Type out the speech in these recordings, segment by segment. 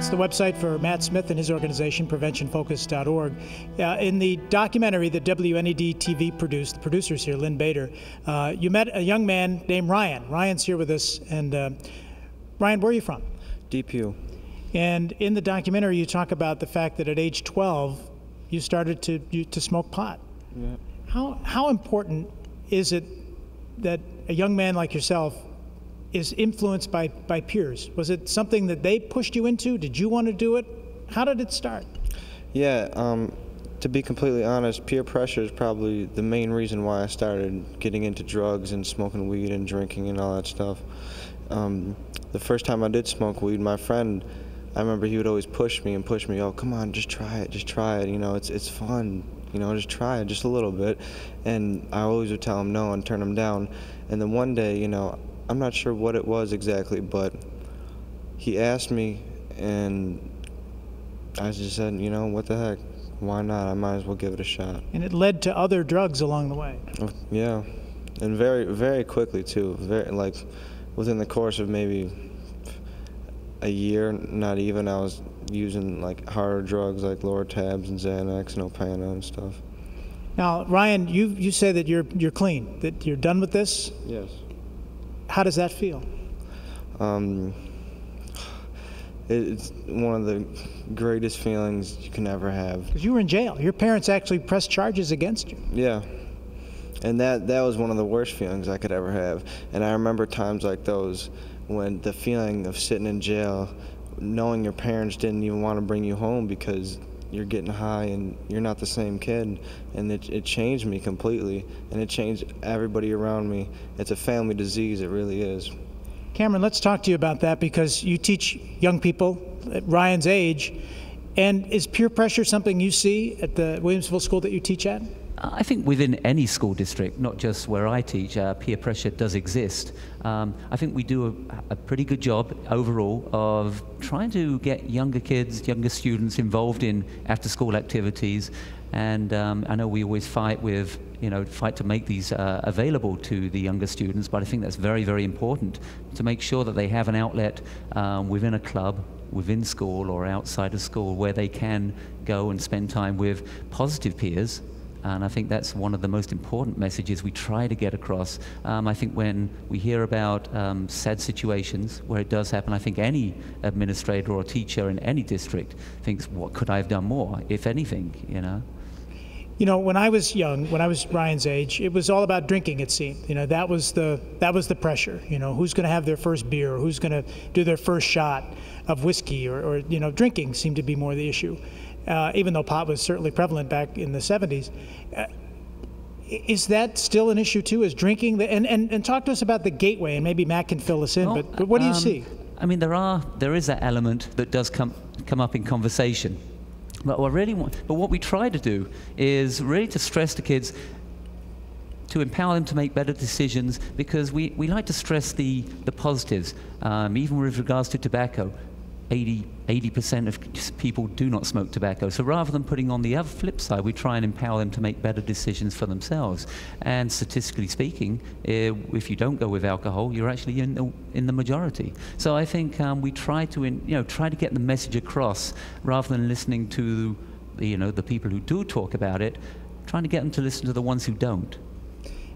That's the website for Matt Smith and his organization, PreventionFocus.org. In the documentary that WNED-TV produced, the producers here, Lynn Bader, you met a young man named Ryan. Ryan's here with us. And Ryan, where are you from? DPU. And in the documentary, you talk about the fact that at age 12, you started to smoke pot. Yeah. How important is it that a young man like yourself is influenced by peers? Was it something that they pushed you into? Did you want to do it? How did it start? Yeah, to be completely honest, peer pressure is probably the main reason why I started getting into drugs and smoking weed and drinking and all that stuff. The first time I did smoke weed, my friend, I remember he would always push me, oh, come on, just try it, you know, it's fun, you know, just try it, just a little bit. And I always would tell him no and turn him down. And then one day, you know, I'm not sure what it was exactly, but he asked me, and I just said, you know, what the heck, why not? I might as well give it a shot. And it led to other drugs along the way. Yeah, and very, very quickly too. Like within the course of maybe a year, not even, I was using like harder drugs like Lortabs and Xanax and Opana and stuff. Now, Ryan, you say that you're clean, that you're done with this? Yes. How does that feel? It's one of the greatest feelings you can ever have. Because you were in jail. Your parents actually pressed charges against you. Yeah. And that was one of the worst feelings I could ever have. And I remember times like those when the feeling of sitting in jail, knowing your parents didn't even want to bring you home because you're getting high and you're not the same kid. And it changed me completely. And it changed everybody around me. It's a family disease, it really is. Cameron, let's talk to you about that, because you teach young people at Ryan's age. And is peer pressure something you see at the Williamsville school that you teach at? I think within any school district, not just where I teach, peer pressure does exist. I think we do a pretty good job overall of trying to get younger kids, younger students involved in after-school activities. And I know we always fight to make these available to the younger students, but I think that's very, very important to make sure that they have an outlet within a club, within school or outside of school, where they can go and spend time with positive peers. And I think that's one of the most important messages we try to get across. I think when we hear about sad situations where it does happen, I think any administrator or teacher in any district thinks, what could I have done more, if anything, you know? You know, when I was young, when I was Ryan's age, it was all about drinking, it seemed. You know, that was the pressure. You know, who's going to have their first beer, or who's going to do their first shot of whiskey, or you know, drinking seemed to be more the issue. Even though pot was certainly prevalent back in the 70s. Is that still an issue too, is drinking? And talk to us about the gateway, and maybe Matt can fill us in, well, but what do you see? I mean, there is that element that does come up in conversation. But what we try to do is really to stress to kids, to empower them to make better decisions, because we like to stress the positives, even with regards to tobacco. 80% of people do not smoke tobacco. So rather than putting on the other flip side, we try and empower them to make better decisions for themselves. And statistically speaking, if you don't go with alcohol, you're actually in the majority. So I think we try to try to get the message across, rather than listening to the people who do talk about it, trying to get them to listen to the ones who don't.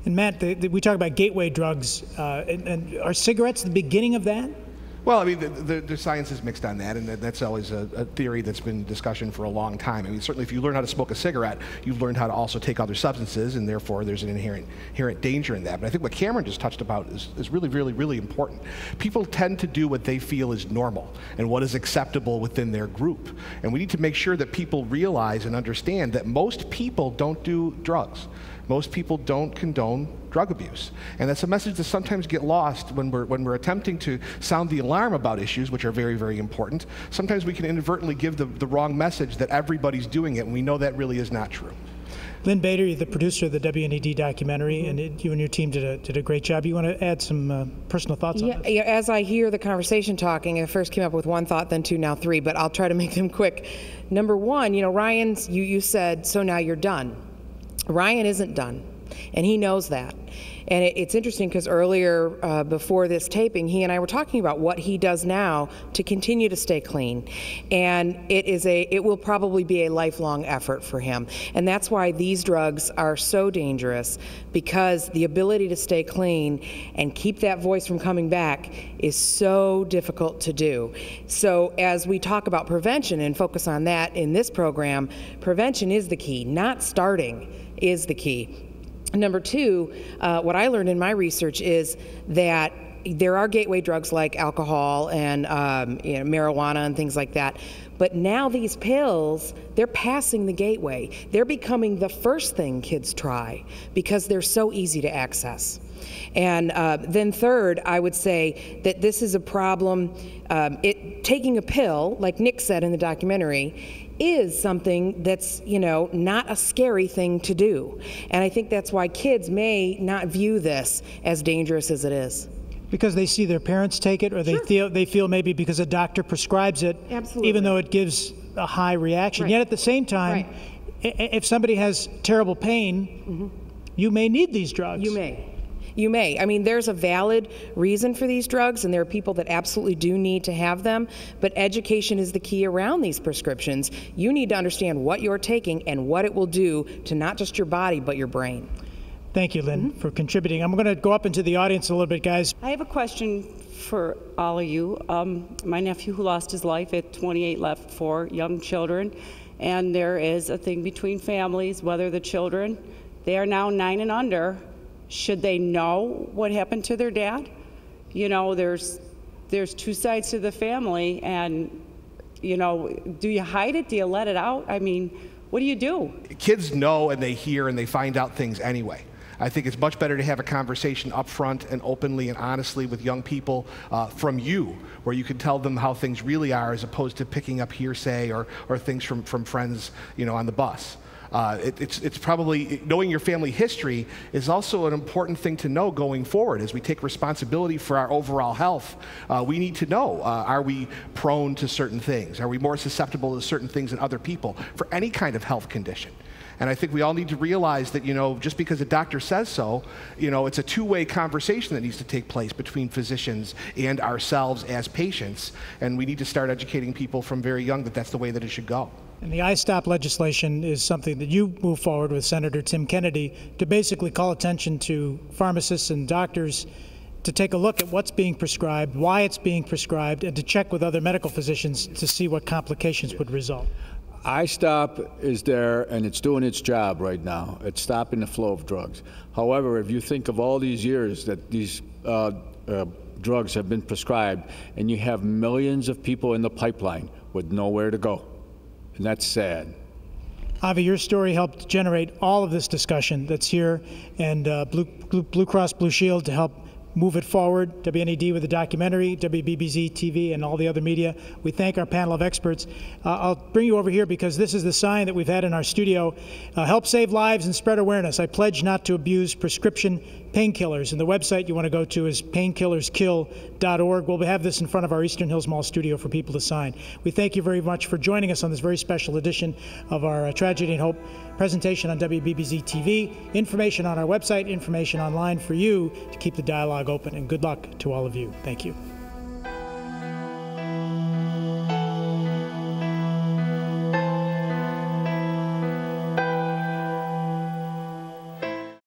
And Matt, we talk about gateway drugs, and are cigarettes the beginning of that? Well, I mean, the science is mixed on that, and that's always a theory that's been in discussion for a long time. I mean, certainly if you learn how to smoke a cigarette, you've learned how to also take other substances, and therefore there's an inherent danger in that. But I think what Cameron just touched about is really, really, really important. People tend to do what they feel is normal and what is acceptable within their group. And we need to make sure that people realize and understand that most people don't do drugs. Most people don't condone drug abuse. And that's a message that sometimes get lost when we're attempting to sound the alarm about issues, which are very, very important. Sometimes we can inadvertently give the wrong message that everybody's doing it, and we know that really is not true. Lynn Bader, you're the producer of the WNED documentary, and you and your team did a great job. You want to add some personal thoughts on this? Yeah, as I hear the conversation talking, I first came up with one thought, then two, now three, but I'll try to make them quick. Number one, Ryan, you said, so now you're done. Ryan isn't done. And he knows that. And it's interesting because earlier, before this taping, he and I were talking about what he does now to continue to stay clean. And it will probably be a lifelong effort for him. And that's why these drugs are so dangerous, because the ability to stay clean and keep that voice from coming back is so difficult to do. So as we talk about prevention and focus on that in this program, prevention is the key, not starting is the key. Number two, what I learned in my research is that there are gateway drugs like alcohol and marijuana and things like that. But now these pills, they're passing the gateway. They're becoming the first thing kids try because they're so easy to access. And then third, I would say that this is a problem. Taking a pill, like Nick said in the documentary, is something that's, not a scary thing to do. And I think that's why kids may not view this as dangerous as it is. Because they see their parents take it, or they feel maybe because a doctor prescribes it, Absolutely. Even though it gives a high reaction. Right. Yet at the same time, Right. If somebody has terrible pain, you may need these drugs. You may. You may. I mean, there's a valid reason for these drugs, and there are people that absolutely do need to have them, but education is the key around these prescriptions. You need to understand what you're taking and what it will do to not just your body, but your brain. Thank you, Lynn, for contributing. I'm going to go up into the audience a little bit, guys. I have a question for all of you. My nephew who lost his life at 28 left 4 young children, and there is a thing between families, whether the children, they are now 9 and under, should they know what happened to their dad? There's two sides to the family, and, do you hide it? Do you let it out? I mean, what do you do? Kids know and they hear and they find out things anyway. I think it's much better to have a conversation up front and openly and honestly with young people from you, where you can tell them how things really are, as opposed to picking up hearsay or things from friends, on the bus. It's probably, knowing your family history is also an important thing to know going forward. As we take responsibility for our overall health, we need to know, are we prone to certain things? Are we more susceptible to certain things than other people for any kind of health condition? And I think we all need to realize that, just because a doctor says so, it's a two-way conversation that needs to take place between physicians and ourselves as patients. And we need to start educating people from very young that that's the way that it should go. And the I-STOP legislation is something that you move forward with Senator Tim Kennedy to basically call attention to pharmacists and doctors to take a look at what's being prescribed, why it's being prescribed, and to check with other medical physicians to see what complications would result. I-STOP is there, and it's doing its job right now. It's stopping the flow of drugs. However, if you think of all these years that these drugs have been prescribed, and you have millions of people in the pipeline with nowhere to go, and that's sad. Avi, your story helped generate all of this discussion that's here, and Blue Cross Blue Shield to help move it forward, WNED with the documentary, WBBZ-TV, and all the other media. We thank our panel of experts. I'll bring you over here because this is the sign that we've had in our studio. Help save lives and spread awareness. I pledge not to abuse prescription painkillers. And the website you want to go to is painkillerskill.org. We'll have this in front of our Eastern Hills Mall studio for people to sign. We thank you very much for joining us on this very special edition of our Tragedy and Hope presentation on WBBZ-TV. Information on our website, information online for you to keep the dialogue open. And good luck to all of you. Thank you.